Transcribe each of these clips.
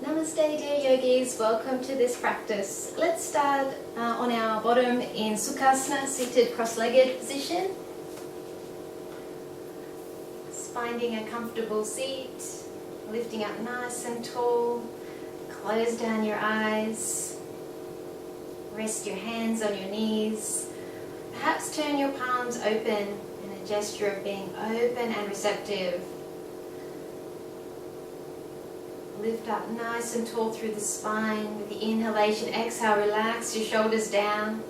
Namaste dear yogis, welcome to this practice. Let's start on our bottom in Sukhasan, seated cross-legged position. Just finding a comfortable seat, lifting up nice and tall, close down your eyes, rest your hands on your knees, perhaps turn your palms open in a gesture of being open and receptive. Lift up nice and tall through the spine. With the inhalation, exhale, relax your shoulders down.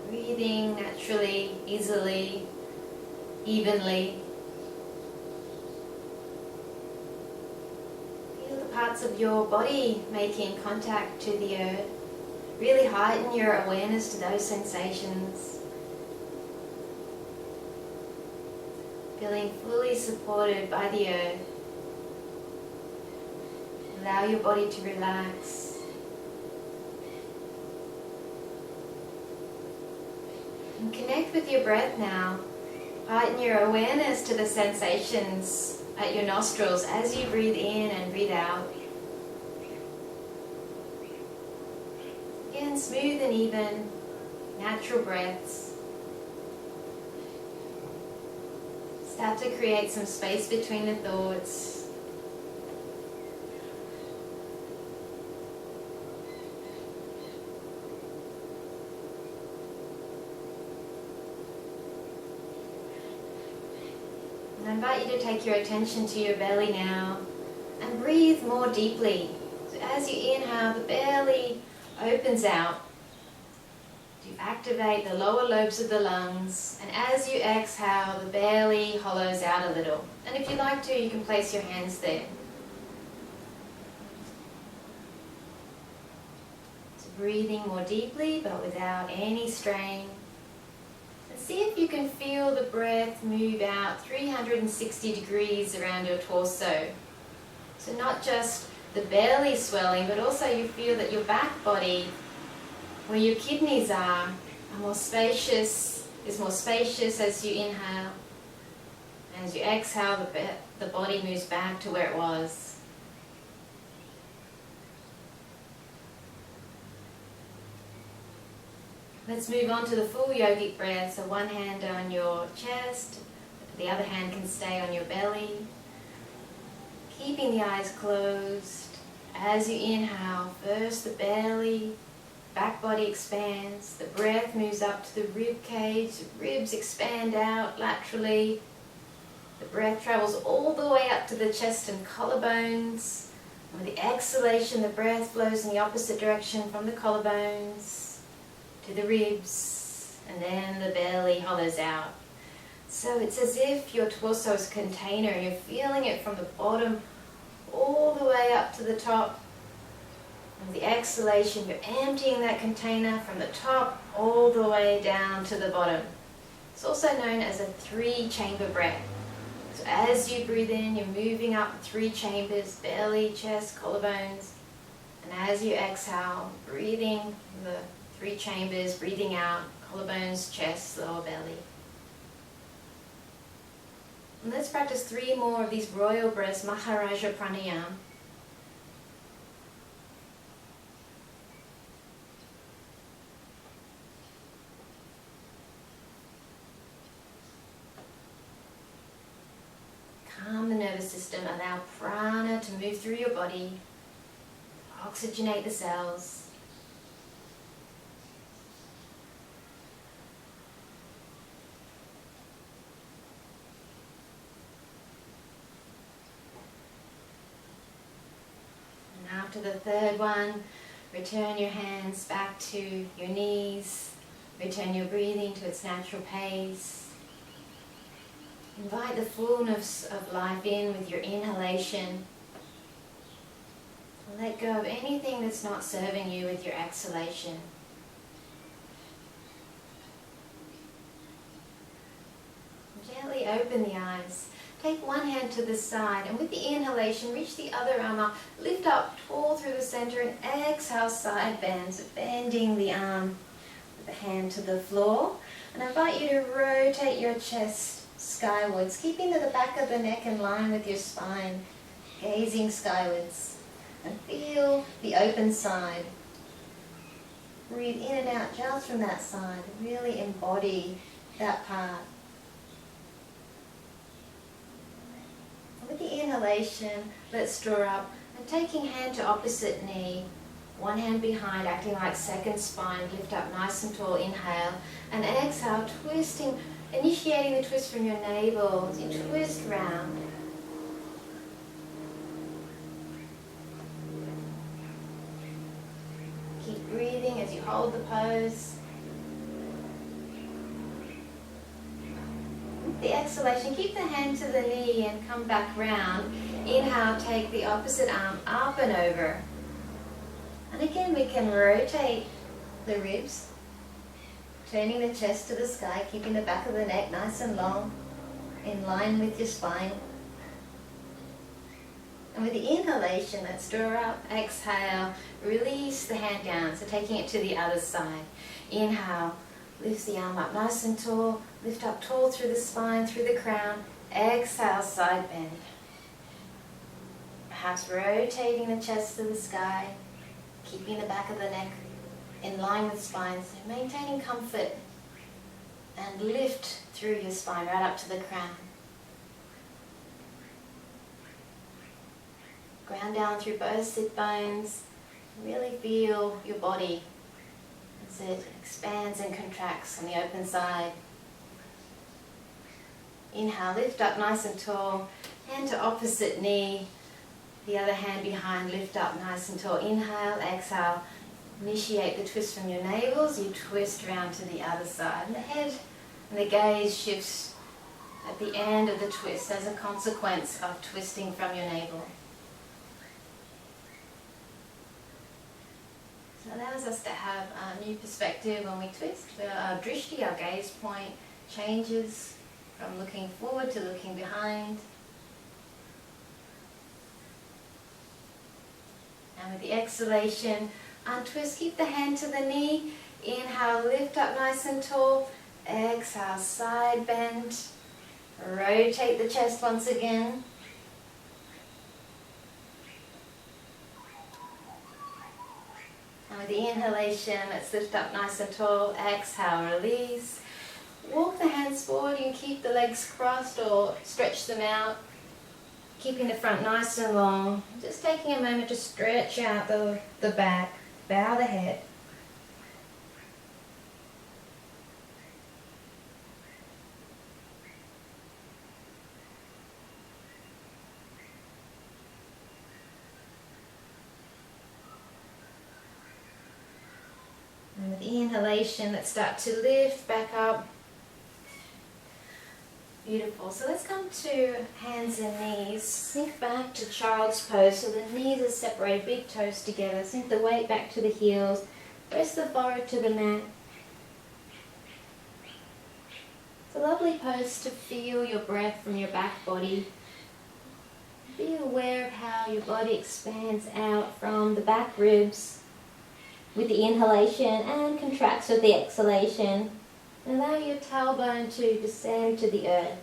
Breathing naturally, easily, evenly. Feel the parts of your body making contact to the earth. Really heighten your awareness to those sensations. Feeling fully supported by the earth. Allow your body to relax. And connect with your breath now. Heighten your awareness to the sensations at your nostrils as you breathe in and breathe out. Again, smooth and even, natural breaths. Start to create some space between the thoughts. And I invite you to take your attention to your belly now and breathe more deeply. So as you inhale, the belly opens out. You activate the lower lobes of the lungs, and as you exhale, the belly hollows out a little. And if you like to, you can place your hands there. So breathing more deeply, but without any strain. And see if you can feel the breath move out 360 degrees around your torso. So not just the belly swelling, but also you feel that your back body, where your kidneys are more spacious, is more spacious as you inhale. As you exhale, the body moves back to where it was. Let's move on to the full yogic breath. So one hand on your chest, the other hand can stay on your belly. Keeping the eyes closed. As you inhale, first the belly, back body expands, the breath moves up to the rib cage, the ribs expand out laterally. The breath travels all the way up to the chest and collarbones. And with the exhalation, the breath flows in the opposite direction from the collarbones to the ribs, and then the belly hollows out. So it's as if your torso is a container and you're feeling it from the bottom all the way up to the top. With the exhalation, you're emptying that container from the top all the way down to the bottom. It's also known as a 3-chamber breath. So as you breathe in, you're moving up 3 chambers, belly, chest, collarbones. And as you exhale, breathing the 3 chambers, breathing out, collarbones, chest, lower belly. And let's practice 3 more of these royal breaths, Maharaja Pranayama. Calm the nervous system, allow prana to move through your body, oxygenate the cells. And after the third one, return your hands back to your knees, return your breathing to its natural pace. Invite the fullness of life in with your inhalation. Let go of anything that's not serving you with your exhalation. Gently open the eyes. Take one hand to the side, and with the inhalation, reach the other arm up. Lift up tall through the center and exhale, side bends, bending the arm with the hand to the floor. And I invite you to rotate your chest skywards, keeping the back of the neck in line with your spine, gazing skywards. And feel the open side. Breathe in and out just from that side. Really embody that part. With the inhalation, let's draw up and taking hand to opposite knee. One hand behind, acting like second spine. Lift up nice and tall, inhale. And exhale, twisting, initiating the twist from your navel as you twist round. Keep breathing as you hold the pose. With the exhalation, keep the hand to the knee and come back round. Inhale, take the opposite arm up and over. And again, we can rotate the ribs, turning the chest to the sky, keeping the back of the neck nice and long, in line with your spine. And with the inhalation, let's draw up, exhale, release the hand down, so taking it to the other side. Inhale, lift the arm up nice and tall, lift up tall through the spine, through the crown. Exhale, side bend. Perhaps rotating the chest to the sky, keeping the back of the neck in line with spine, so maintaining comfort, and lift through your spine right up to the crown. Ground down through both sit bones. Really feel your body as it expands and contracts on the open side. Inhale, lift up nice and tall, hand to opposite knee. The other hand behind, lift up nice and tall. Inhale, exhale. Initiate the twist from your navels. You twist round to the other side. And the head and the gaze shifts at the end of the twist as a consequence of twisting from your navel. So it allows us to have a new perspective when we twist. Our drishti, our gaze point, changes from looking forward to looking behind. And with the exhalation, untwist, keep the hand to the knee. Inhale, lift up nice and tall. Exhale, side bend. Rotate the chest once again. And with the inhalation, let's lift up nice and tall. Exhale, release. Walk the hands forward. You can keep the legs crossed or stretch them out. Keeping the front nice and long. Just taking a moment to stretch out the back. Bow the head. And with the inhalation, let's start to lift back up. Beautiful. So let's come to hands and knees. Sink back to child's pose. So the knees are separated, big toes together. Sink the weight back to the heels. Press the forehead to the mat. It's a lovely pose to feel your breath from your back body. Be aware of how your body expands out from the back ribs with the inhalation and contracts with the exhalation. Allow your tailbone to descend to the earth,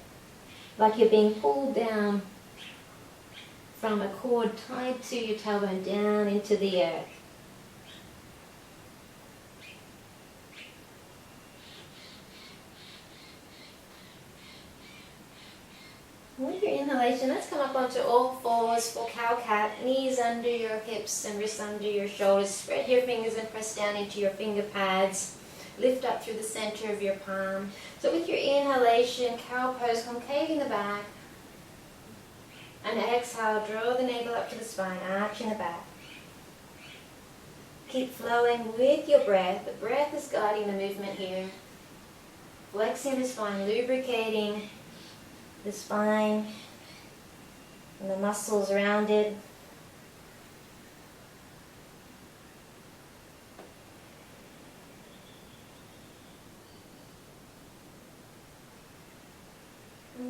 like you're being pulled down from a cord tied to your tailbone down into the earth. With your inhalation, let's come up onto all fours for cow-cat. Knees under your hips and wrists under your shoulders. Spread your fingers and press down into your finger pads. Lift up through the center of your palm. So with your inhalation, cow pose, concaving the back. And exhale, draw the navel up to the spine, arching the back. Keep flowing with your breath. The breath is guiding the movement here. Flexing the spine, lubricating the spine and the muscles around it.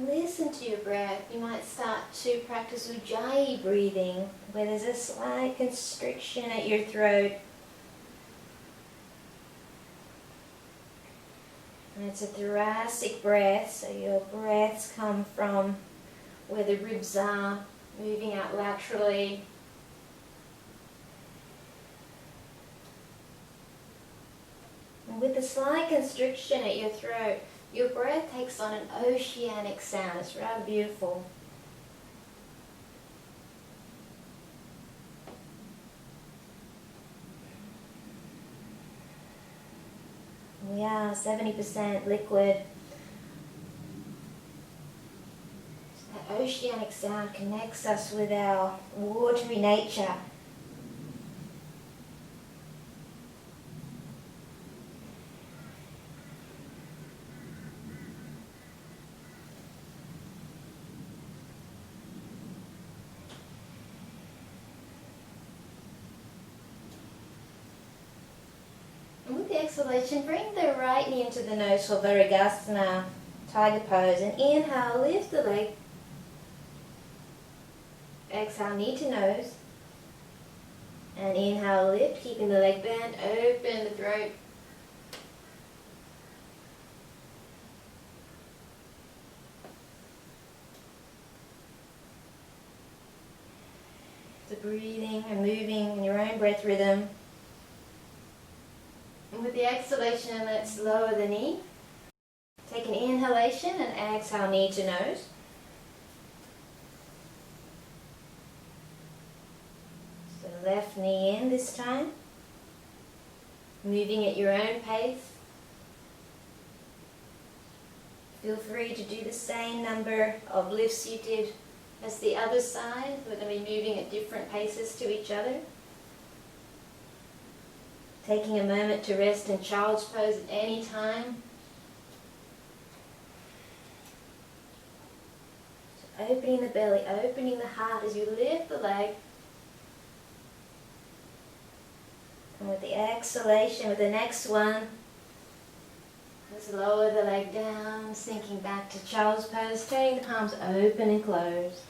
Listen to your breath. You might start to practice Ujjayi breathing, where there's a slight constriction at your throat. And it's a thoracic breath, so your breaths come from where the ribs are, moving out laterally. And with a slight constriction at your throat, your breath takes on an oceanic sound. It's rather beautiful. We are 70% liquid. That oceanic sound connects us with our watery nature. And with the exhalation, bring the right knee into the nose for Virabhadrasana, tiger pose. And inhale, lift the leg. Exhale, knee to nose. And inhale, lift, keeping the leg bent, open the throat. So breathing and moving in your own breath rhythm. And with the exhalation, let's lower the knee. Take an inhalation and exhale, knee to nose. So left knee in this time. Moving at your own pace. Feel free to do the same number of lifts you did as the other side. We're going to be moving at different paces to each other. Taking a moment to rest in child's pose at any time. So opening the belly, opening the heart as you lift the leg. And with the exhalation, with the next one, let's lower the leg down, sinking back to child's pose, turning the palms open and closed.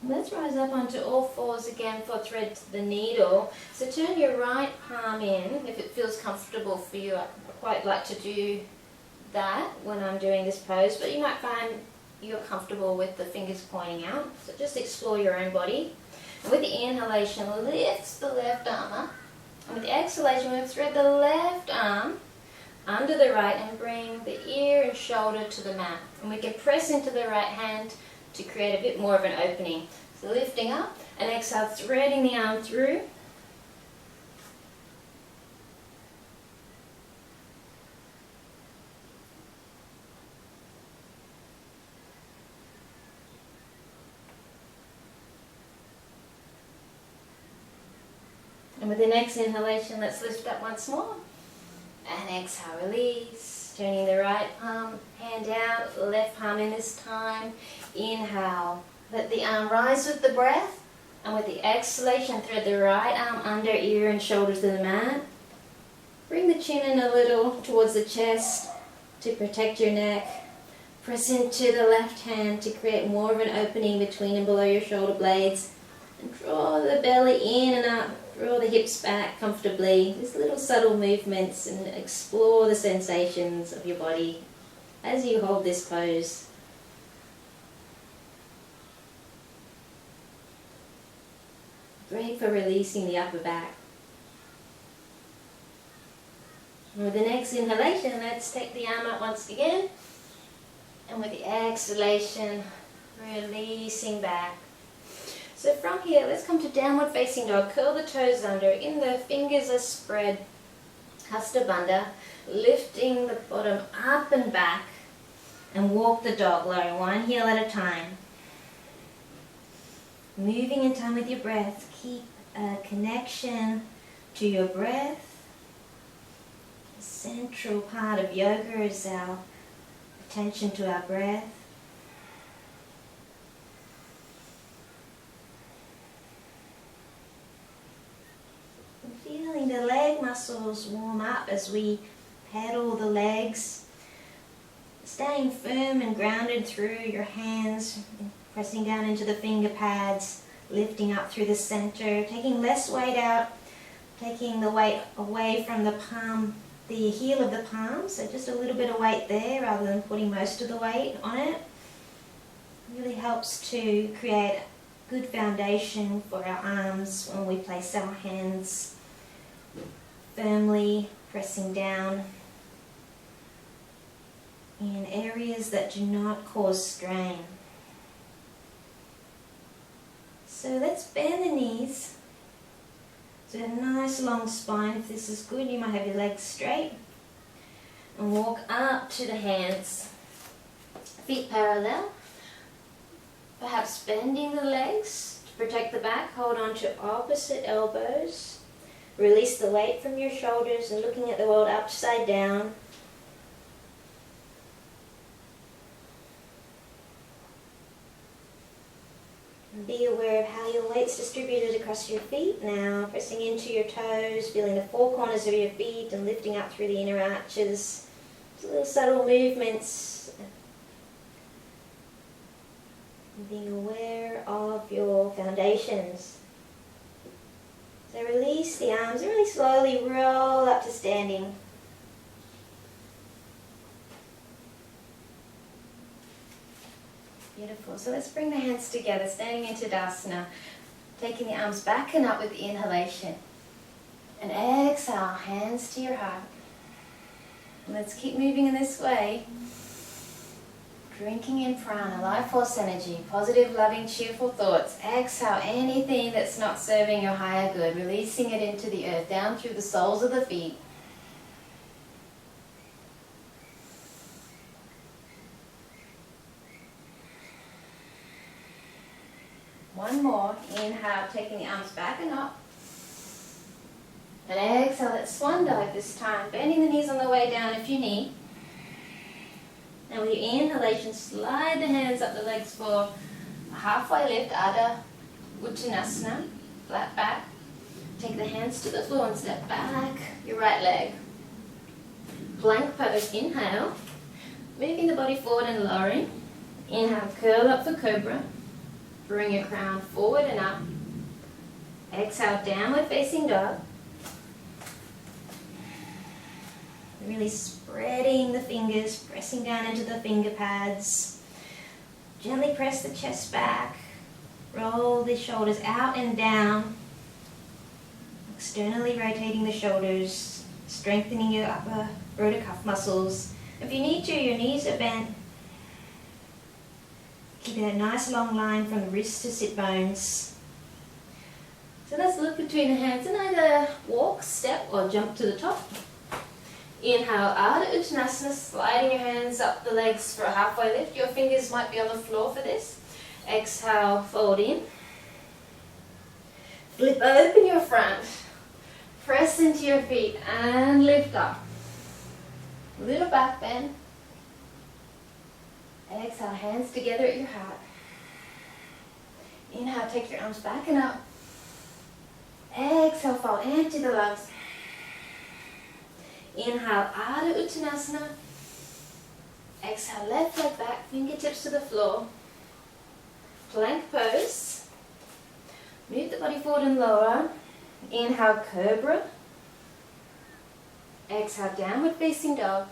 Let's rise up onto all fours again for thread to the needle. So turn your right palm in if it feels comfortable for you. I quite like to do that when I'm doing this pose, but you might find you're comfortable with the fingers pointing out. So just explore your own body. And with the inhalation, lift the left arm up. And with the exhalation, we'll thread the left arm under the right and bring the ear and shoulder to the mat. And we can press into the right hand to create a bit more of an opening. So lifting up and exhale, threading the arm through. And with the next inhalation, let's lift up once more. And exhale, release. Turning the right palm, hand out, left palm in this time. Inhale, let the arm rise with the breath. And with the exhalation, thread the right arm under ear and shoulder to the mat. Bring the chin in a little towards the chest to protect your neck. Press into the left hand to create more of an opening between and below your shoulder blades. And draw the belly in and up. Draw the hips back comfortably. Just little subtle movements and explore the sensations of your body as you hold this pose. Great for releasing the upper back. And with the next inhalation, let's take the arm up once again. And with the exhalation, releasing back. So from here, let's come to downward facing dog. Curl the toes under. In the fingers are spread. Hasta Bandha. Lifting the bottom up and back. And walk the dog, lowering one heel at a time. Moving in time with your breath. Keep a connection to your breath. The central part of yoga is our attention to our breath. Feeling the leg muscles warm up as we pedal the legs. Staying firm and grounded through your hands, pressing down into the finger pads, lifting up through the center, taking less weight out, taking the weight away from the palm, the heel of the palm, so just a little bit of weight there rather than putting most of the weight on it. It really helps to create a good foundation for our arms when we place our hands firmly pressing down in areas that do not cause strain. So let's bend the knees. So a nice long spine. If this is good, you might have your legs straight. And walk up to the hands. Feet parallel. Perhaps bending the legs to protect the back. Hold on to opposite elbows. Release the weight from your shoulders and looking at the world upside down. Be aware of how your weight's distributed across your feet now, pressing into your toes, feeling the four corners of your feet and lifting up through the inner arches. Just little subtle movements. And being aware of your foundations. So release the arms and really slowly roll up to standing. Beautiful. So let's bring the hands together, standing in Tadasana, taking the arms back and up with the inhalation. And exhale, hands to your heart. And let's keep moving in this way. Drinking in prana, life force energy, positive, loving, cheerful thoughts. Exhale anything that's not serving your higher good, releasing it into the earth, down through the soles of the feet. One more. Inhale, taking the arms back and up. And exhale, let's Swan Dive this time. Bending the knees on the way down if you need. And with your inhalation, slide the hands up the legs for a halfway lift, Adha Uttanasana, flat back. Take the hands to the floor and step back your right leg. Plank pose, inhale. Moving the body forward and lowering. Inhale, curl up for cobra. Bring your crown forward and up. Exhale, downward facing dog. Really spreading the fingers, pressing down into the finger pads. Gently press the chest back. Roll the shoulders out and down. Externally rotating the shoulders, strengthening your upper rotor cuff muscles. If you need to, your knees are bent. Keep a nice long line from the wrists to sit bones. So let's look between the hands and either walk, step, or jump to the top. Inhale, Adha Uttanasana, sliding your hands up the legs for a halfway lift. Your fingers might be on the floor for this. Exhale, fold in. Flip open your front. Press into your feet and lift up. Little back bend. Exhale, hands together at your heart. Inhale, take your arms back and up. Exhale, fold, empty the lungs. Inhale, Adha Uttanasana. Exhale, left leg back, fingertips to the floor. Plank pose. Move the body forward and lower. Inhale, cobra. Exhale, downward facing dog.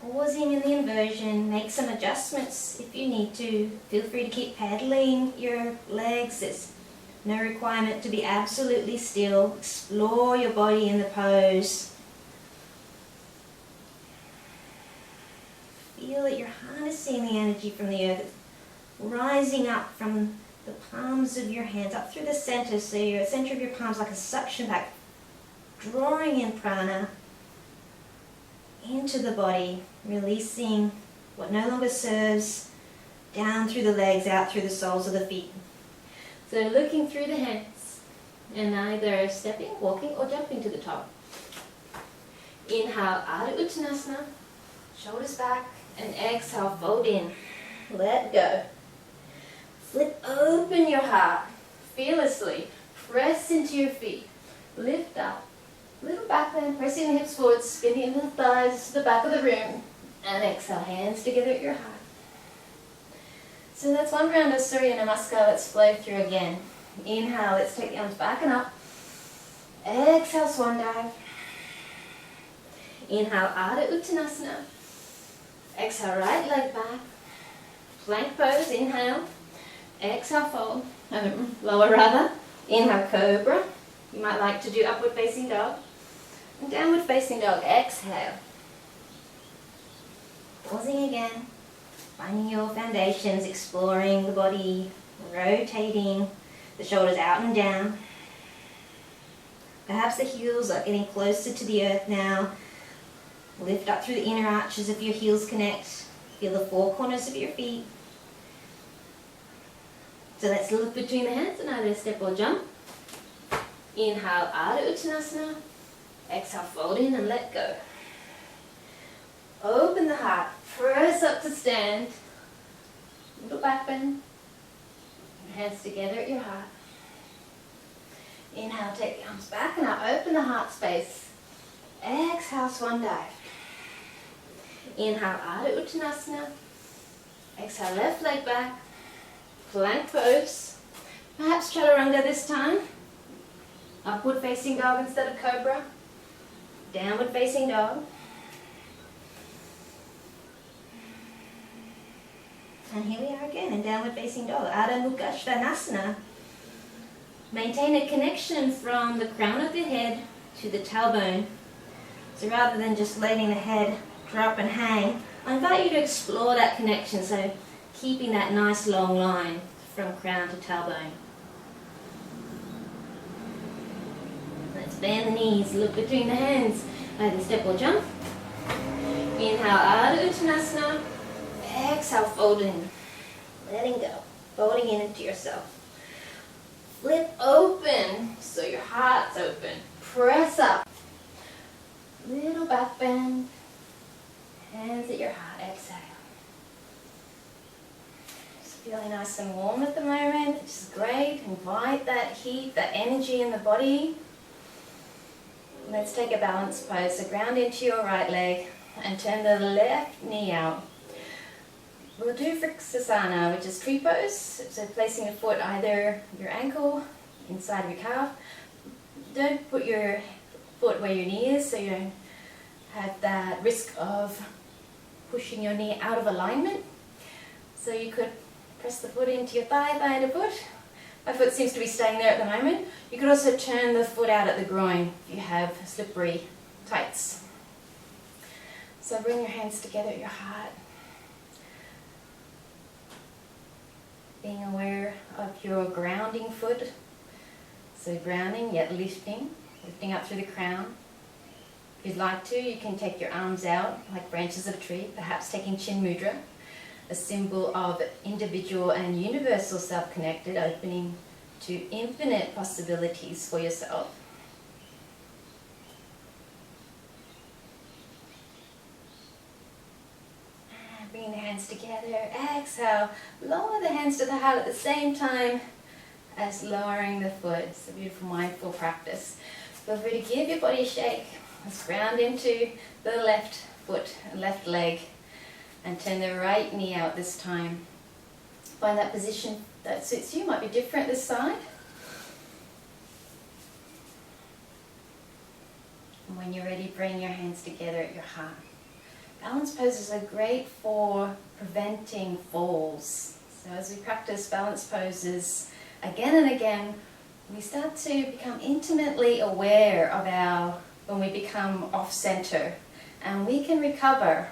Pausing in the inversion, make some adjustments if you need to. Feel free to keep paddling your legs. There's no requirement to be absolutely still. Explore your body in the pose. Feel that you're harnessing the energy from the earth, rising up from the palms of your hands, up through the center, so your center of your palms like a suction back, drawing in prana into the body, releasing what no longer serves, down through the legs, out through the soles of the feet. So looking through the hands, and either stepping, walking, or jumping to the top. Inhale, Adha Uttanasana, shoulders back, and exhale, fold in. Let go. Flip open your heart, fearlessly. Press into your feet. Lift up. Little back bend, pressing the hips forward, spinning the thighs to the back of the room. And exhale, hands together at your heart. So that's one round of Surya Namaskar. Let's flow through again. Inhale, let's take the arms back and up. Exhale, Swan Dive. Inhale, Ardha Uttanasana. Exhale, right leg back. Plank pose, inhale. Exhale, fold. Lower rather. Inhale, Cobra. You might like to do upward facing dog. And downward facing dog, exhale. Pausing again. Finding your foundations, exploring the body, rotating the shoulders out and down. Perhaps the heels are getting closer to the earth now. Lift up through the inner arches if your heels connect. Feel the four corners of your feet. So let's look between the hands and either step or jump. Inhale, Ardha Uttanasana. Exhale, fold in and let go. Open the heart, press up to stand. Little back bend. Hands together at your heart. Inhale, take the arms back and up, open the heart space. Exhale, Swan Dive. Inhale, Ardha Uttanasana. Exhale, left leg back. Plank pose. Perhaps Chaturanga this time. Upward facing dog instead of Cobra. Downward facing dog. And here we are again in downward facing dog. Adho Mukha Svanasana. Maintain a connection from the crown of the head to the tailbone. So rather than just letting the head drop and hang, I invite you to explore that connection. So keeping that nice long line from crown to tailbone. Let's bend the knees, look between the hands. Either step or jump. Inhale, Ardha Uttanasana. Exhale, fold in. Letting go. Folding in into yourself. Flip open so your heart's open. Press up. Little back bend. Hands at your heart. Exhale. Just feeling nice and warm at the moment, which is great. Invite that heat, that energy in the body. Let's take a balance pose. So ground into your right leg and turn the left knee out. We'll do Virabhadrasana, which is tree pose. So placing a foot either your ankle, inside of your calf. Don't put your foot where your knee is, so you don't have that risk of pushing your knee out of alignment. So you could press the foot into your thigh, thigh to foot. My foot seems to be staying there at the moment. You could also turn the foot out at the groin if you have slippery tights. So bring your hands together at your heart. Being aware of your grounding foot. So grounding yet lifting up through the crown. If you'd like to, you can take your arms out like branches of a tree, perhaps taking Chin Mudra, a symbol of individual and universal self-connected, opening to infinite possibilities for yourself. Bringing the hands together, exhale, lower the hands to the heart at the same time as lowering the foot. It's a beautiful mindful practice. Feel free to give your body a shake. Let's ground into the left foot, left leg, and turn the right knee out this time. Find that position that suits you. Might be different this side. And when you're ready, bring your hands together at your heart. Balance poses are great for preventing falls. So as we practice balance poses again and again, we start to become intimately aware of when we become off-center, and we can recover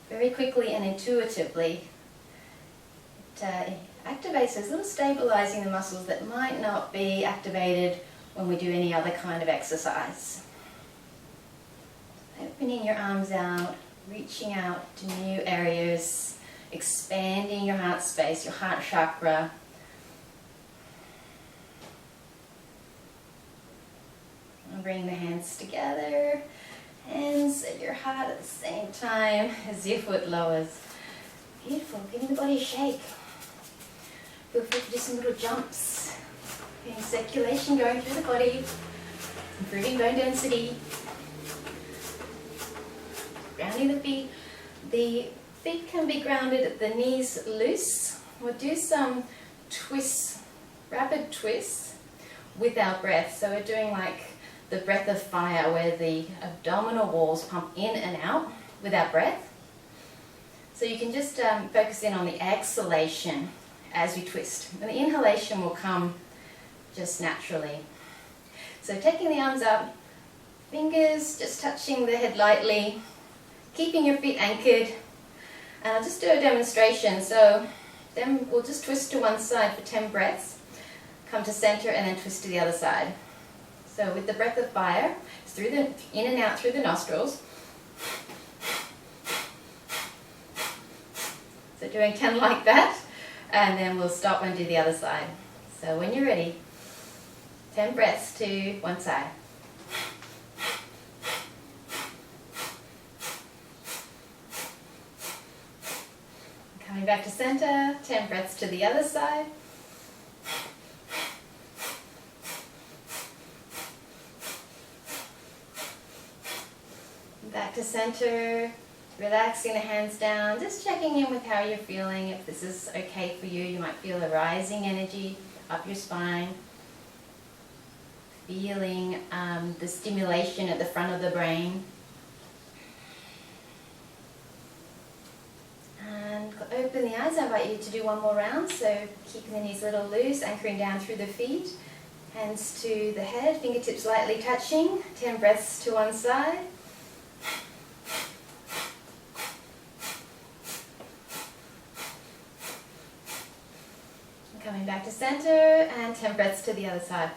very quickly and intuitively. It activates those little stabilizing the muscles that might not be activated when we do any other kind of exercise. Opening your arms out, reaching out to new areas, expanding your heart space, your heart chakra. And bring the hands together, hands at your heart at the same time as your foot lowers. Beautiful, giving the body a shake. Feel free to do some little jumps. Getting circulation going through the body, improving bone density. Grounding the feet. The feet can be grounded at the knees loose, we'll do some twists, rapid twists with our breath. So we're doing like the breath of fire, where the abdominal walls pump in and out with our breath. So you can just focus in on the exhalation as you twist. And the inhalation will come just naturally. So taking the arms up, fingers just touching the head lightly, keeping your feet anchored. And I'll just do a demonstration. So then we'll just twist to one side for 10 breaths, come to center, and then twist to the other side. So with the breath of fire, it's through the in and out through the nostrils. So doing 10 like that, and then we'll stop and do the other side. So when you're ready, 10 breaths to one side. Coming back to center, 10 breaths to the other side. Back to center, relaxing the hands down, just checking in with how you're feeling. If this is okay for you, you might feel a rising energy up your spine. Feeling the stimulation at the front of the brain. And open the eyes. I invite you to do one more round. So keeping the knees a little loose, anchoring down through the feet. Hands to the head, fingertips lightly touching. 10 breaths to one side. Coming back to center, and 10 breaths to the other side.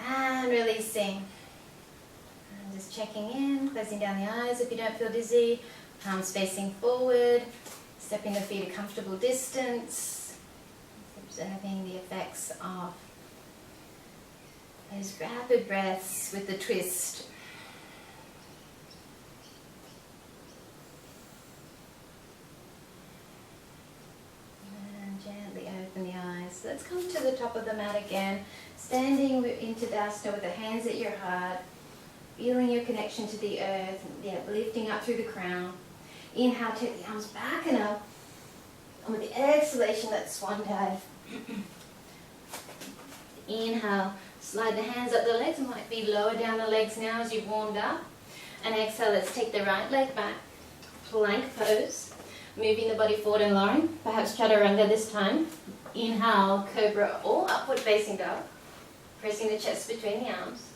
And releasing. And just checking in, closing down the eyes if you don't feel dizzy. Palms facing forward, stepping the feet a comfortable distance. Observing the effects of those rapid breaths with the twist. And gently open the eyes. So let's come to the top of the mat again. Standing in Tadasana with the hands at your heart. Feeling your connection to the earth. Lifting up through the crown. Inhale, take the arms back and up. And with the exhalation, let's Swan Dive. Inhale, slide the hands up the legs. It might be lower down the legs now as you've warmed up. And exhale, let's take the right leg back. Plank pose. Moving the body forward and lowering. Perhaps chaturanga this time. Inhale, cobra or upward facing dog. Pressing the chest between the arms.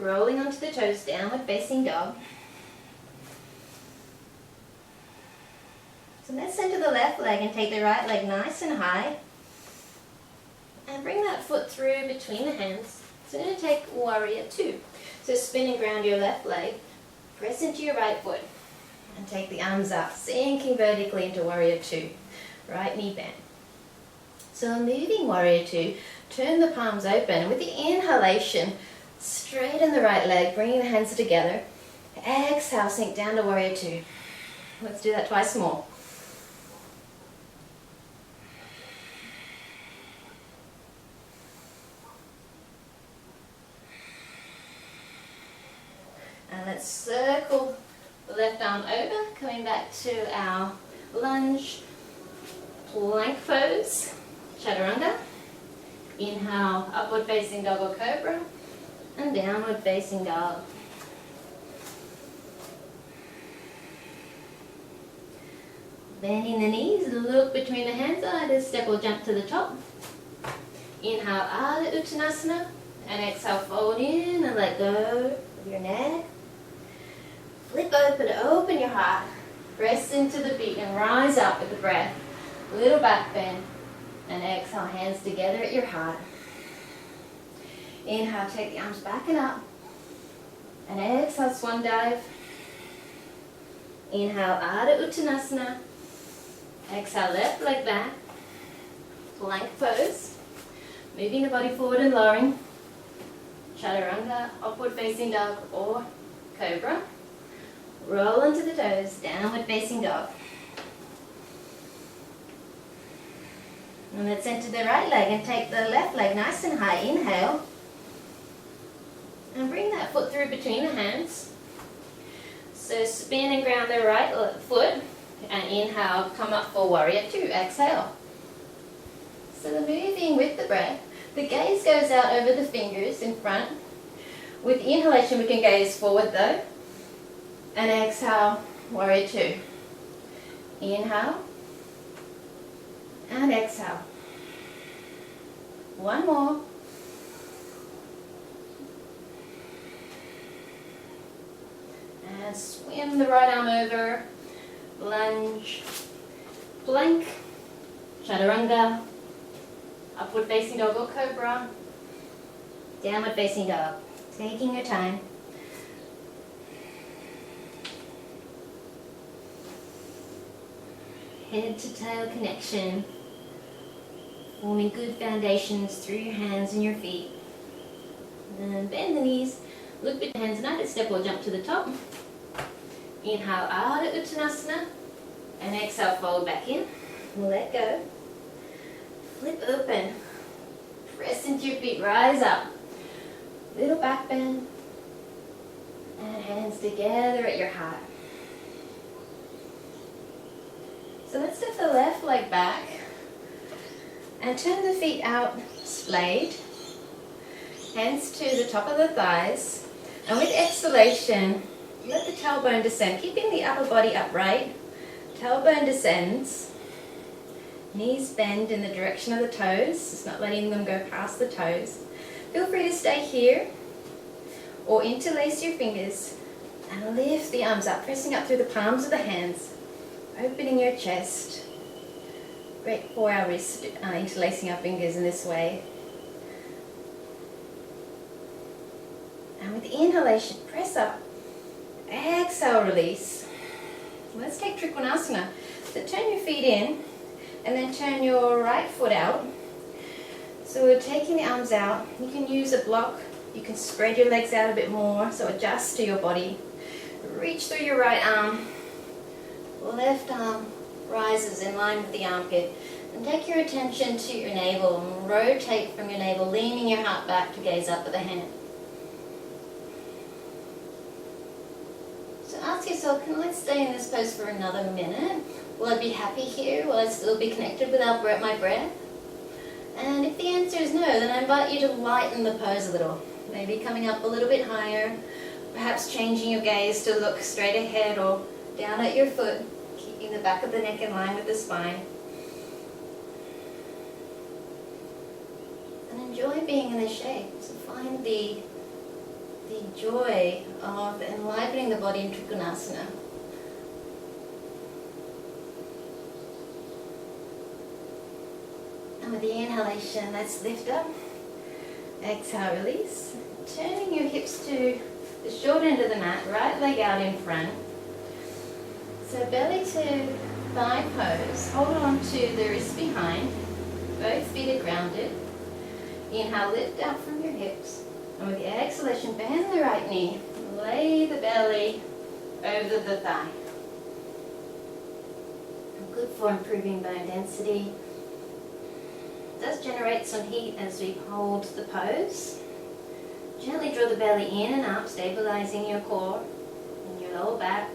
Rolling onto the toes, downward facing dog. So let's center the left leg and take the right leg nice and high. And bring that foot through between the hands. So we're going to take warrior two. So spin and ground your left leg. Press into your right foot. And take the arms up, sinking vertically into warrior two. Right knee bent. So moving warrior two, turn the palms open. With the inhalation, straighten the right leg, bringing the hands together. Exhale, sink down to warrior two. Let's do that twice more. And let's circle the left arm over, coming back to our lunge, plank pose, chaturanga. Inhale, upward facing dog or cobra, and downward facing dog. Bending the knees, look between the hands, either step or jump to the top. Inhale, Ardha Uttanasana, and exhale, fold in and let go of your neck. Flip open, open your heart. Press into the feet and rise up with the breath. Little back bend. And exhale, hands together at your heart. Inhale, take the arms back and up. And exhale, Swan Dive. Inhale, Ardha Uttanasana. Exhale, left leg back. Plank pose. Moving the body forward and lowering. Chaturanga, upward facing dog or cobra. Roll into the toes, downward facing dog. And let's enter the right leg and take the left leg nice and high. Inhale. And bring that foot through between the hands. So spin and ground the right foot, and inhale, come up for warrior two, exhale. So the moving with the breath, the gaze goes out over the fingers in front. With the inhalation we can gaze forward though, and exhale, warrior two. Inhale, and exhale. One more. And swim the right arm over, lunge, plank, chaturanga, upward facing dog or cobra, downward facing dog. Taking your time. Head to tail connection, forming good foundations through your hands and your feet. And bend the knees, look with your hands, United step or jump to the top. Inhale out at Uttanasana, and exhale, fold back in. Let go. Flip open. Press into your feet, rise up. Little back bend. And hands together at your heart. So let's lift the left leg back and turn the feet out splayed. Hands to the top of the thighs. And with exhalation, let the tailbone descend, keeping the upper body upright. Tailbone descends. Knees bend in the direction of the toes, just not letting them go past the toes. Feel free to stay here or interlace your fingers and lift the arms up, pressing up through the palms of the hands, opening your chest. Great for our wrist, interlacing our fingers in this way. And with the inhalation, press up. Exhale, release. Let's take Trikonasana. So turn your feet in and then turn your right foot out. So we're taking the arms out. You can use a block. You can spread your legs out a bit more, so adjust to your body. Reach through your right arm. Left arm rises in line with the armpit. And take your attention to your navel and rotate from your navel, leaning your heart back to gaze up at the hand. So ask yourself, can I stay in this pose for another minute? Will I be happy here? Will I still be connected with my breath? And if the answer is no, then I invite you to lighten the pose a little. Maybe coming up a little bit higher, perhaps changing your gaze to look straight ahead or down at your foot, keeping the back of the neck in line with the spine. And enjoy being in this shape. So find the joy of enlivening the body in Trikonasana. And with the inhalation, let's lift up. Exhale, release. Turning your hips to the short end of the mat, right leg out in front. So belly to thigh pose. Hold on to the wrists behind. Both feet are grounded. Inhale, lift up from your hips. And with the exhalation, bend the right knee. Lay the belly over the thigh. Good for improving bone density. It does generate some heat as we hold the pose. Gently draw the belly in and up, stabilizing your core and your lower back.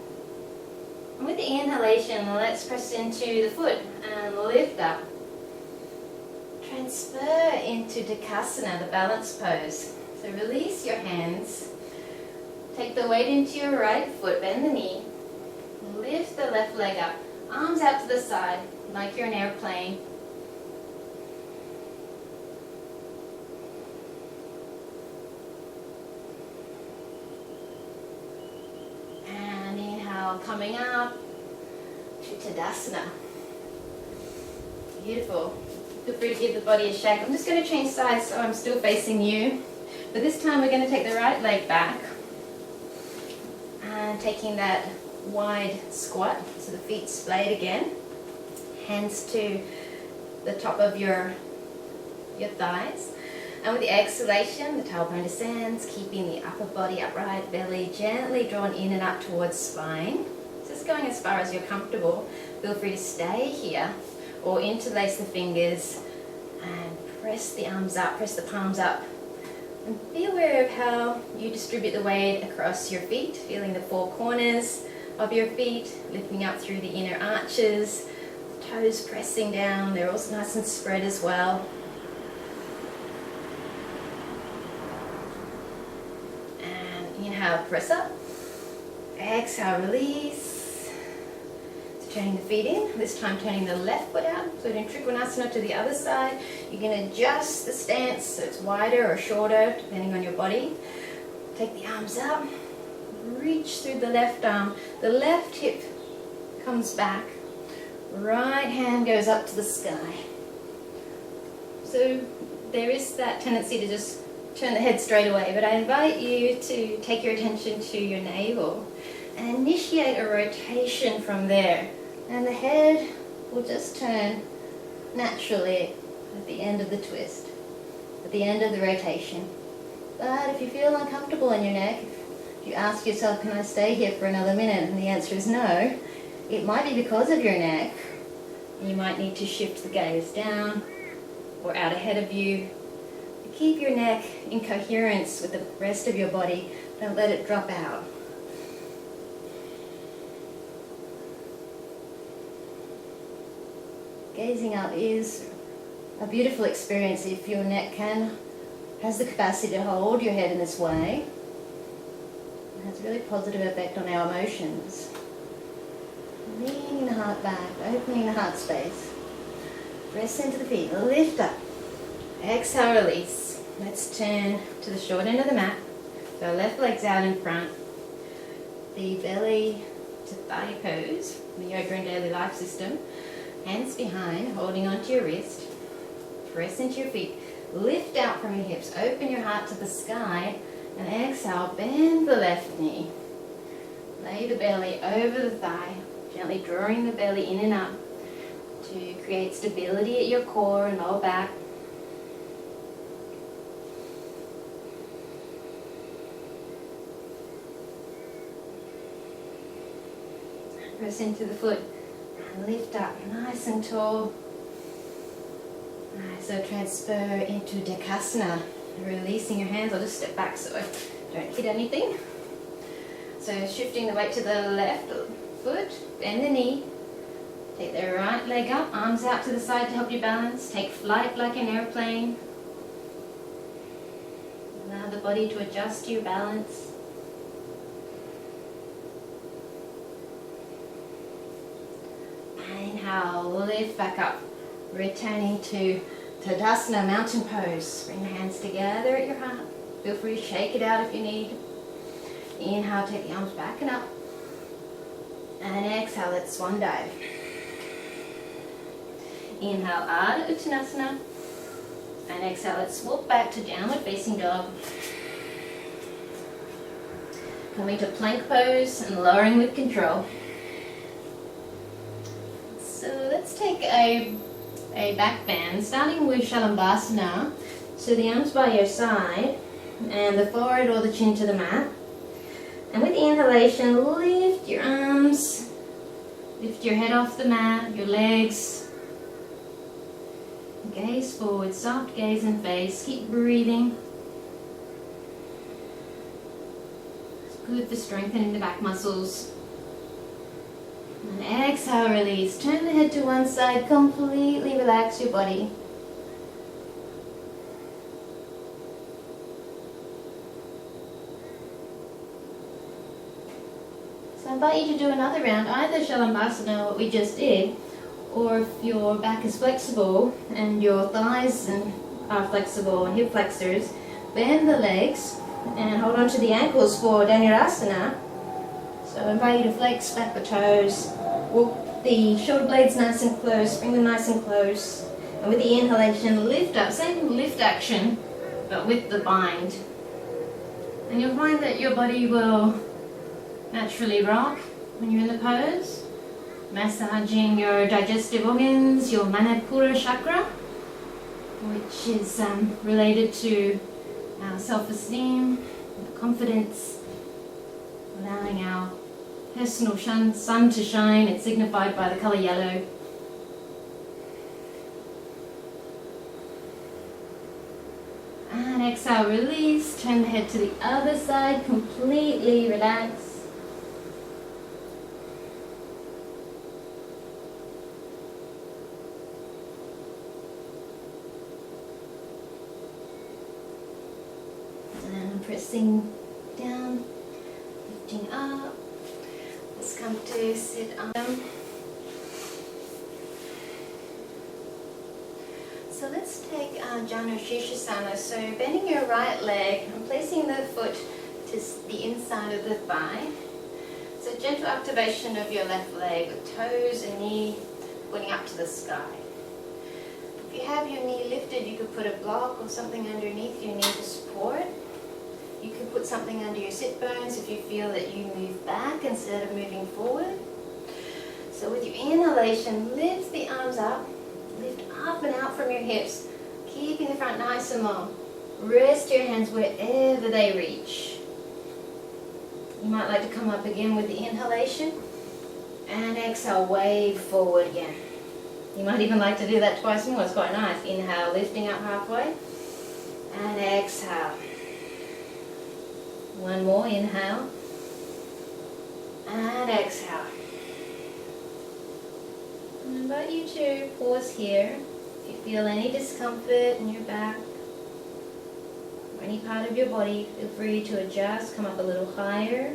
And with the inhalation, let's press into the foot and lift up. Transfer into Dekasana, the balance pose. So release your hands. Take the weight into your right foot, bend the knee. Lift the left leg up. Arms out to the side, like you're an airplane. And inhale, coming up to Tadasana. Beautiful. Feel free to give the body a shake. I'm just going to change sides so I'm still facing you. But this time we're going to take the right leg back and taking that wide squat, so the feet splayed again. Hands to the top of your thighs. And with the exhalation, the tailbone descends, keeping the upper body upright, belly gently drawn in and up towards spine. Just going as far as you're comfortable. Feel free to stay here or interlace the fingers and press the arms up, press the palms up. And be aware of how you distribute the weight across your feet, feeling the four corners of your feet, lifting up through the inner arches, toes pressing down, they're also nice and spread as well. And inhale, press up. Exhale, release. So turning the feet in, this time turning the left foot out, so in Trikonasana to the other side. You're going to adjust the stance so it's wider or shorter depending on your body. Take the arms up, reach through the left arm, the left hip comes back, right hand goes up to the sky. So there is that tendency to just turn the head straight away, but I invite you to take your attention to your navel and initiate a rotation from there. And the head will just turn naturally at the end of the twist, at the end of the rotation. But if you feel uncomfortable in your neck, if you ask yourself, can I stay here for another minute? And the answer is no. It might be because of your neck. You might need to shift the gaze down or out ahead of you. Keep your neck in coherence with the rest of your body. Don't let it drop out. Gazing up is a beautiful experience if your neck has the capacity to hold your head in this way. It has a really positive effect on our emotions. Leaning the heart back, opening the heart space. Press into the feet, lift up. Exhale, release. Let's turn to the short end of the mat. So left leg's out in front. The belly to thigh pose, the yoga and daily life system. Hands behind, holding onto your wrist. Press into your feet. Lift out from your hips. Open your heart to the sky. And exhale, bend the left knee. Lay the belly over the thigh. Gently drawing the belly in and up to create stability at your core and lower back. Press into the foot and lift up nice and tall. Nice, so transfer into Dekasana, releasing your hands. I'll just step back so I don't hit anything. So shifting the weight to the left foot, bend the knee, take the right leg up, arms out to the side to help you balance. Take flight like an airplane. Allow the body to adjust to your balance. Inhale, lift back up, returning to Tadasana, mountain pose. Bring the hands together at your heart. Feel free to shake it out if you need. Inhale, take the arms back and up. And exhale, let's Swan Dive. Inhale, Ardha Uttanasana. And exhale, let's walk back to downward facing dog. Coming to plank pose and lowering with control. So let's take a back bend, starting with Salabhasana. So the arms by your side and the forehead or the chin to the mat. And with the inhalation, lift your arms, lift your head off the mat, your legs. Gaze forward, soft gaze and face. Keep breathing. It's good for strengthening the back muscles. And exhale, release. Turn the head to one side, completely relax your body. So I invite you to do another round, either Shalabhasana, what we just did, or if your back is flexible and your thighs are flexible and hip flexors, bend the legs and hold on to the ankles for Dhanurasana. So I invite you to flex back the toes, walk the shoulder blades nice and close, bring them nice and close. And with the inhalation, lift up, same lift action, but with the bind. And you'll find that your body will naturally rock when you're in the pose, massaging your digestive organs, your Manipura chakra, which is related to our self-esteem, confidence, allowing our personal sun to shine. It's signified by the colour yellow. And exhale, release. Turn the head to the other side, completely relax. pressing down, lifting up. Let's come to sit up. So let's take Janu Sirsasana. So bending your right leg and placing the foot to the inside of the thigh. So gentle activation of your left leg with toes and knee pointing up to the sky. If you have your knee lifted, you could put a block or something underneath your knee to support. You could put something under your sit bones if you feel that you move back instead of moving forward. So with your inhalation, lift the arms up, lift up and out from your hips, keeping the front nice and long. Rest your hands wherever they reach. You might like to come up again with the inhalation and exhale, wave forward again. You might even like to do that twice more, it's quite nice. Inhale, lifting up halfway, and exhale. One more, inhale, and exhale. I invite you to pause here. If you feel any discomfort in your back, or any part of your body, feel free to adjust, come up a little higher.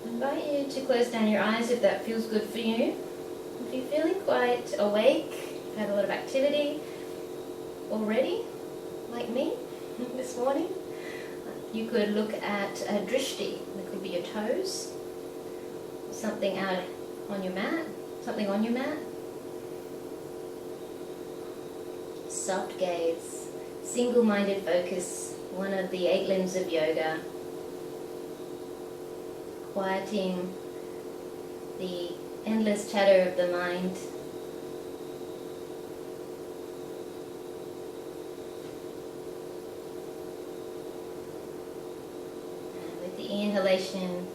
I invite you to close down your eyes if that feels good for you. If you're feeling quite awake, you've had a lot of activity already, like me this morning, you could look at a drishti. That could be your toes, something out on your mat, something on your mat. Soft gaze, single-minded focus, one of the 8 limbs of yoga. Quieting the endless chatter of the mind. And with the inhalation,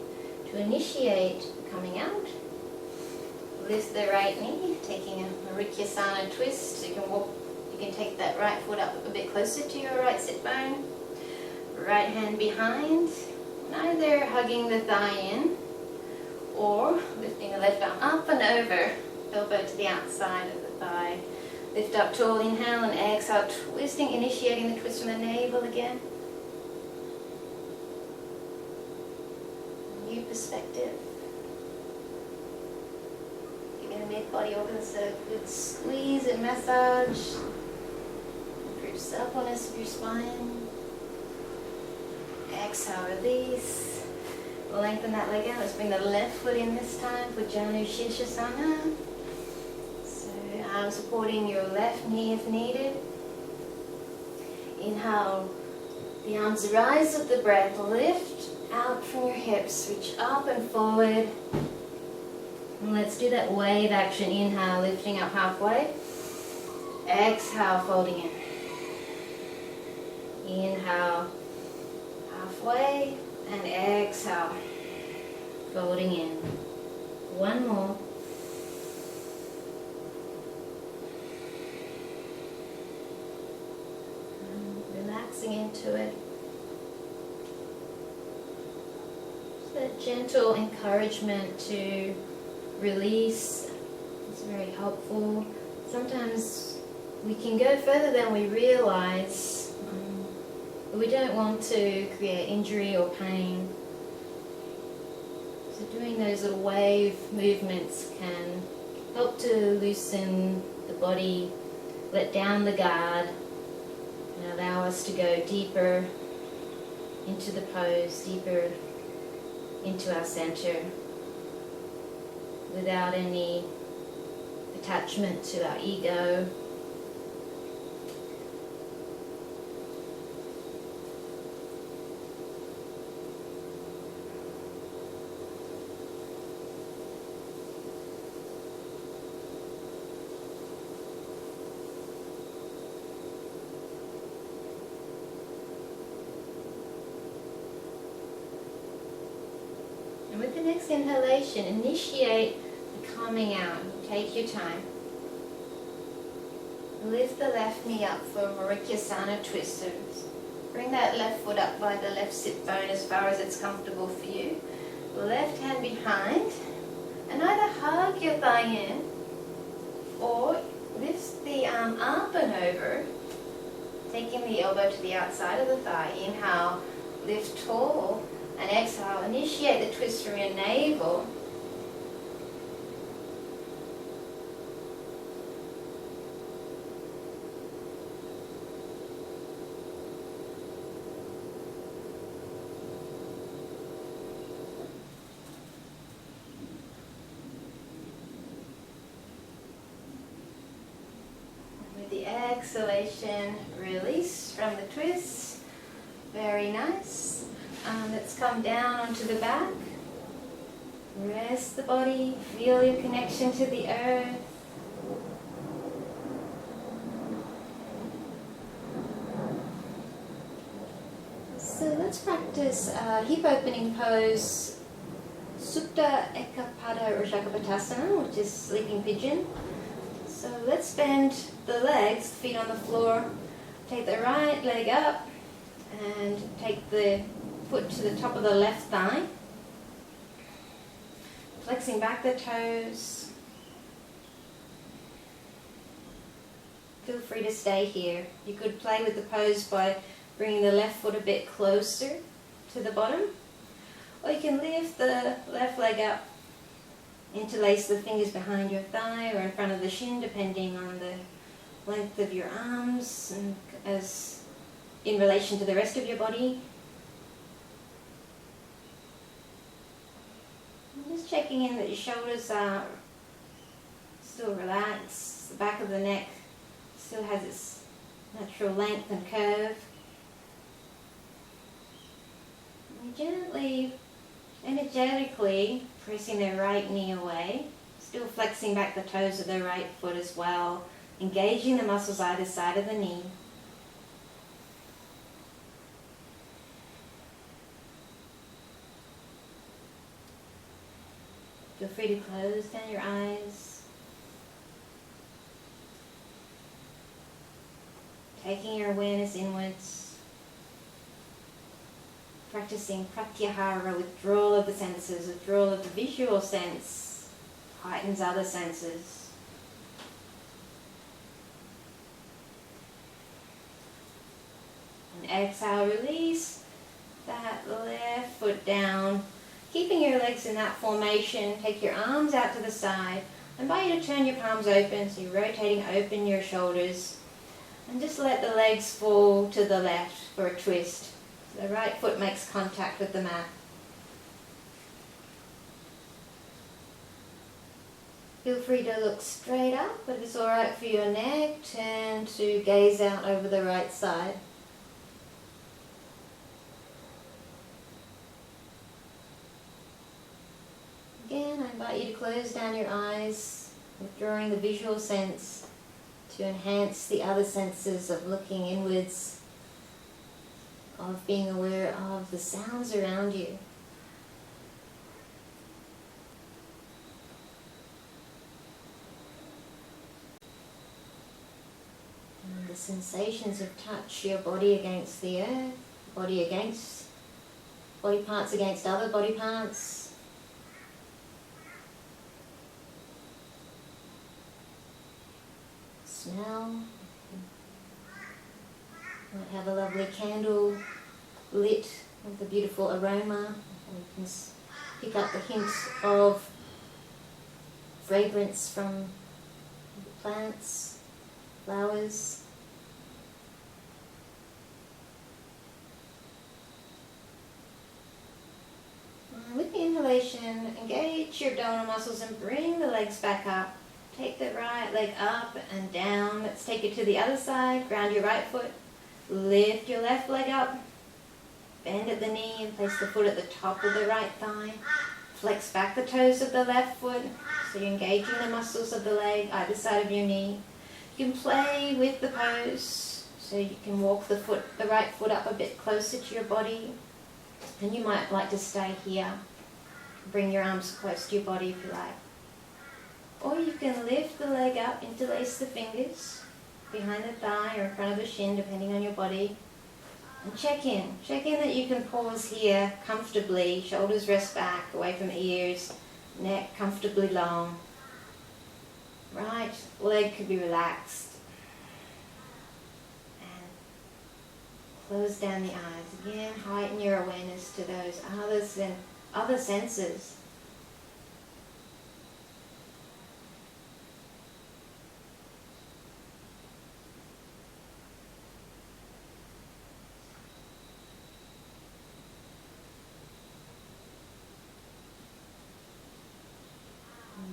to initiate coming out, lift the right knee, taking a Marichyasana twist. You can take that right foot up a bit closer to your right sit bone. Right hand behind, either hugging the thigh in or lifting the left arm up and over, elbow to the outside of the thigh. Lift up tall, inhale and exhale, twisting, initiating the twist from the navel again. New perspective. Giving the mid-body organs a good squeeze and massage. Improve suppleness of your spine. Exhale, release. Lengthen that leg out. Let's bring the left foot in this time for Janu Sirsasana. So arms supporting your left knee if needed. Inhale, the arms rise with the breath. Lift out from your hips. Reach up and forward. And let's do that wave action. Inhale, lifting up halfway. Exhale, folding in. Inhale, halfway. And exhale, folding in. One more. And relaxing into it. Just that gentle encouragement to release is very helpful. Sometimes we can go further than we realize. We don't want to create injury or pain. So doing those little wave movements can help to loosen the body, let down the guard, and allow us to go deeper into the pose, deeper into our center, without any attachment to our ego. With the next inhalation, initiate the coming out. Take your time. Lift the left knee up for Marichyasana twist. So bring that left foot up by the left sit bone as far as it's comfortable for you. Left hand behind, and either hug your thigh in or lift the arm up and over Taking the elbow to the outside of the thigh. Inhale, lift tall, and exhale, initiate the twist from your navel. With the exhalation, release from the twist. Very nice. Let's come down onto the back. Rest the body. Feel your connection to the earth. So let's practice hip opening pose, Supta Ekapada Virabhadrasana, which is sleeping pigeon. So let's bend the legs, feet on the floor. Take the right leg up and take the foot to the top of the left thigh. Flexing back the toes. Feel free to stay here. You could play with the pose by bringing the left foot a bit closer to the bottom. Or you can lift the left leg up, interlace the fingers behind your thigh or in front of the shin, depending on the length of your arms and as in relation to the rest of your body. And just checking in that your shoulders are still relaxed, the back of the neck still has its natural length and curve. And gently, energetically pressing the right knee away, still flexing back the toes of the right foot as well, engaging the muscles either side of the knee. Feel free to close down your eyes. Taking your awareness inwards. Practicing pratyahara, withdrawal of the senses, withdrawal of the visual sense, heightens other senses. And exhale, release that left foot down. Keeping your legs in that formation, take your arms out to the side. I invite you to turn your palms open, so you're rotating open your shoulders. And just let the legs fall to the left for a twist. So the right foot makes contact with the mat. Feel free to look straight up, but if it's alright for your neck, turn to gaze out over the right side. Again, I invite you to close down your eyes, withdrawing the visual sense to enhance the other senses of looking inwards, of being aware of the sounds around you. And the sensations of touch, your body against the earth, body parts against other body parts. Smell. Might have a lovely candle lit with a beautiful aroma. You can pick up the hint of fragrance from plants, flowers. With the inhalation, engage your abdominal muscles and bring the legs back up. Take the right leg up and down. Let's take it to the other side. Ground your right foot. Lift your left leg up. Bend at the knee and place the foot at the top of the right thigh. Flex back the toes of the left foot. So you're engaging the muscles of the leg, either side of your knee. You can play with the pose. So you can walk the right foot up a bit closer to your body. And you might like to stay here. Bring your arms close to your body if you like. Or you can lift the leg up, interlace the fingers behind the thigh or in front of the shin, depending on your body. And check in. Check in that you can pause here comfortably. Shoulders rest back, away from the ears. Neck comfortably long. Right leg could be relaxed. And Close down the eyes. Again, heighten your awareness to those other senses.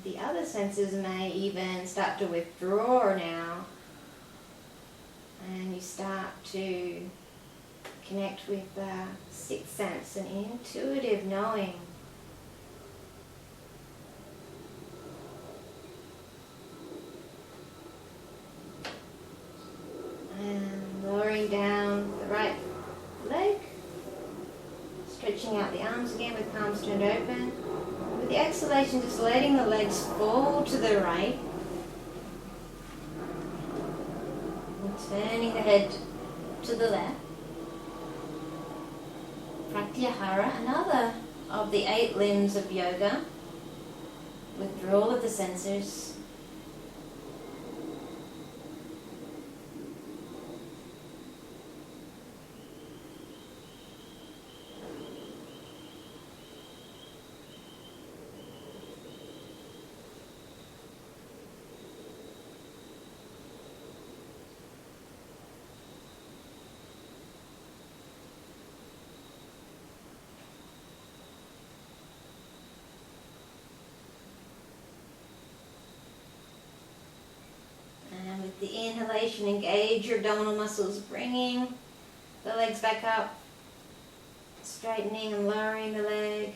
The other senses may even start to withdraw now, and you start to connect with the sixth sense, an intuitive knowing. And lowering down the right leg, stretching out the arms again with palms turned open. With the exhalation, just letting the legs fall to the right. And turning the head to the left. Pratyahara, another of the 8 limbs of yoga. Withdrawal of the senses. With the inhalation, engage your abdominal muscles, bringing the legs back up, straightening and lowering the leg.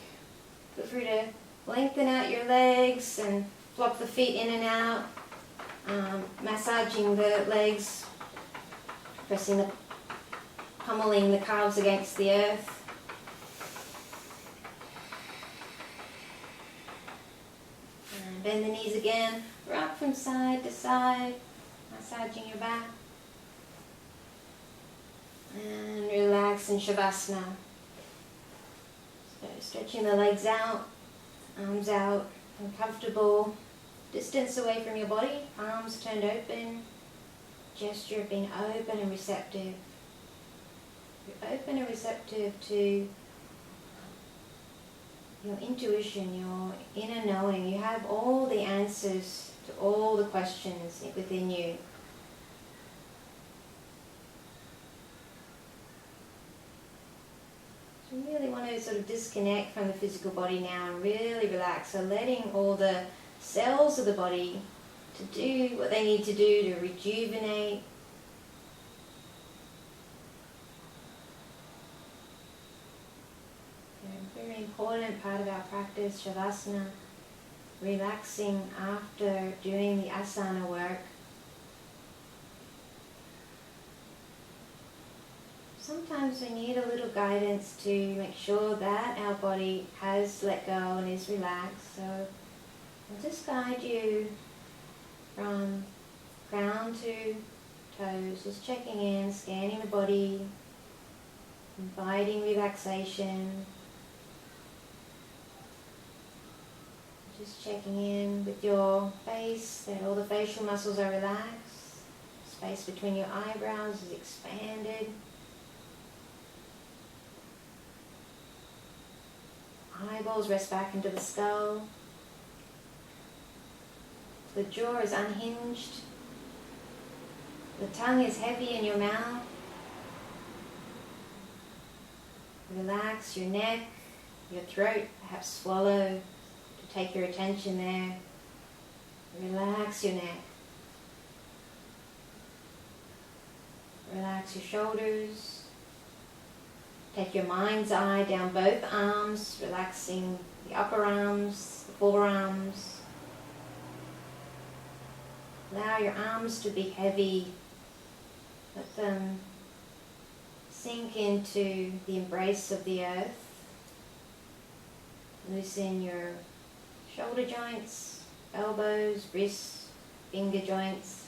Feel free to lengthen out your legs and flop the feet in and out, massaging the legs, pummeling the calves against the earth. And bend the knees again, rock from side to side. Massaging your back. And relax in Shavasana. So stretching the legs out, arms out, and comfortable distance away from your body, palms turned open, gesture of being open and receptive. You're open and receptive to your intuition, your inner knowing. You have all the answers to all the questions within you. So you really want to sort of disconnect from the physical body now and really relax. So letting all the cells of the body to do what they need to do to rejuvenate. A very important part of our practice, Shavasana, relaxing after doing the asana work. Sometimes we need a little guidance to make sure that our body has let go and is relaxed. So I'll just guide you from crown to toes, just checking in, scanning the body, inviting relaxation. Just checking in with your face, that all the facial muscles are relaxed. Space between your eyebrows is expanded. Eyeballs rest back into the skull. The jaw is unhinged. The tongue is heavy in your mouth. Relax your neck, your throat, perhaps swallow to take your attention there. Relax your neck. Relax your shoulders. Take your mind's eye down both arms, relaxing the upper arms, the forearms. Allow your arms to be heavy. Let them sink into the embrace of the earth. Loosen your shoulder joints, elbows, wrists, finger joints.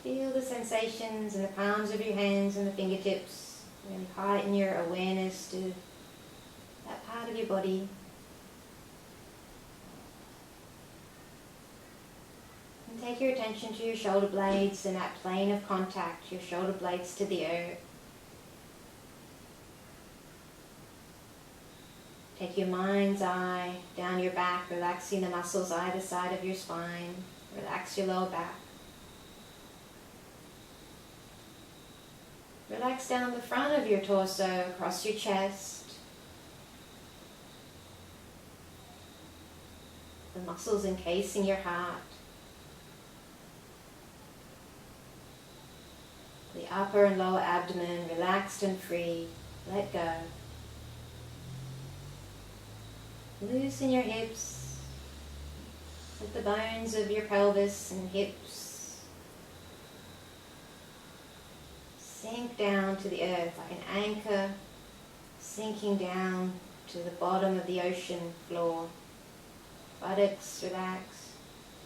Feel the sensations in the palms of your hands and the fingertips. Really heighten your awareness to that part of your body. And take your attention to your shoulder blades and that plane of contact, your shoulder blades to the earth. Take your mind's eye down your back, relaxing the muscles either side of your spine. Relax your lower back. Relax down the front of your torso, across your chest. The muscles encasing your heart. The upper and lower abdomen relaxed and free. Let go. Loosen your hips. Let the bones of your pelvis and hips sink down to the earth like an anchor, sinking down to the bottom of the ocean floor. Buttocks relax,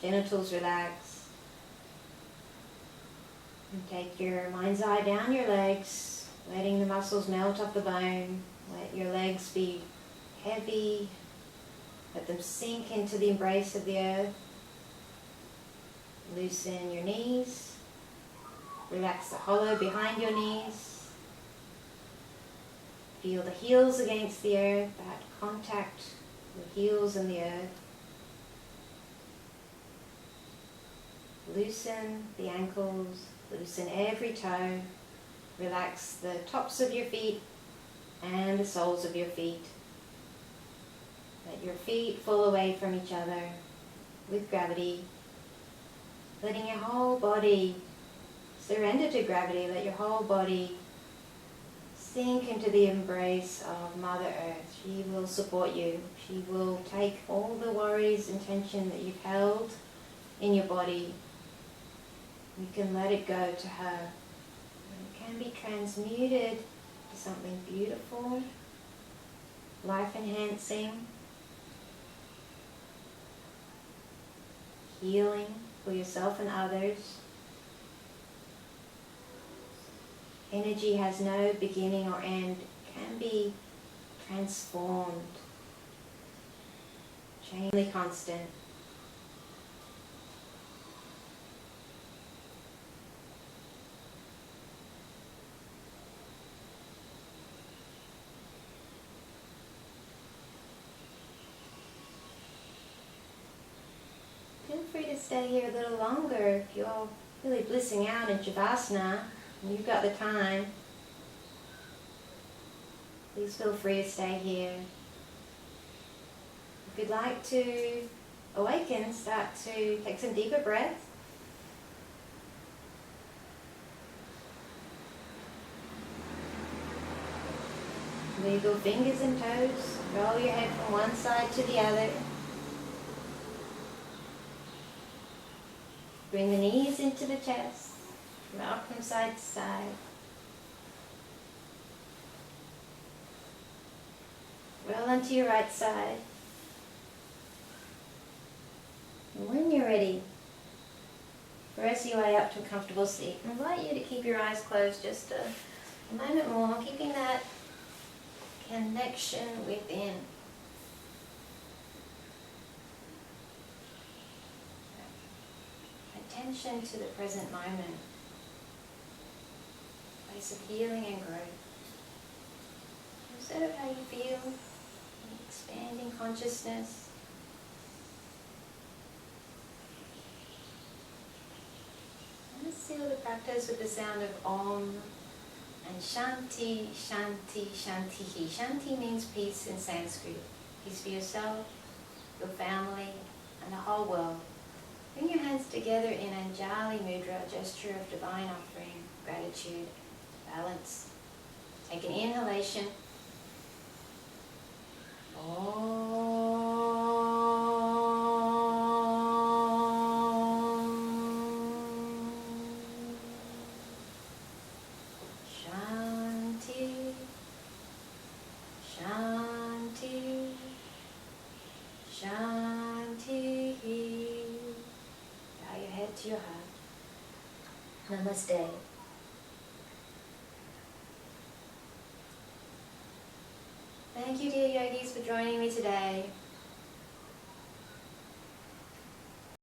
genitals relax. And take your mind's eye down your legs, letting the muscles melt off the bone. Let your legs be heavy. Let them sink into the embrace of the earth. Loosen your knees. Relax the hollow behind your knees. Feel the heels against the earth, that contact, the heels and the earth. Loosen the ankles, loosen every toe. Relax the tops of your feet and the soles of your feet. Let your feet fall away from each other with gravity. Letting your whole body surrender to gravity. Let your whole body sink into the embrace of Mother Earth. She will support you. She will take all the worries and tension that you've held in your body. You can let it go to her. And it can be transmuted to something beautiful, life-enhancing, healing for yourself and others. Energy has no beginning or end. It can be transformed, chainly constant. Feel free to stay here a little longer if you're really blissing out in Shavasana and you've got the time. Please feel free to stay here. If you'd like to awaken, start to take some deeper breaths. Wiggle fingers and toes. Roll your head from one side to the other. Bring the knees into the chest. Rock from side to side. Roll onto your right side. And when you're ready, press your way up to a comfortable seat. I invite you to keep your eyes closed just a moment more, keeping that connection within. Attention to the present moment. Place of healing and growth. Observe how you feel. Expanding consciousness. Let's seal the practice with the sound of Om and Shanti, Shanti, Shantihi. Shanti means peace in Sanskrit. Peace for yourself, your family, and the whole world. Bring your hands together in Anjali Mudra, a gesture of divine offering, gratitude, balance. Take an inhalation. Shanti, Shanti, Shanti. Bow your head to your heart. Namaste. Thank you, dear yogis, for joining me today.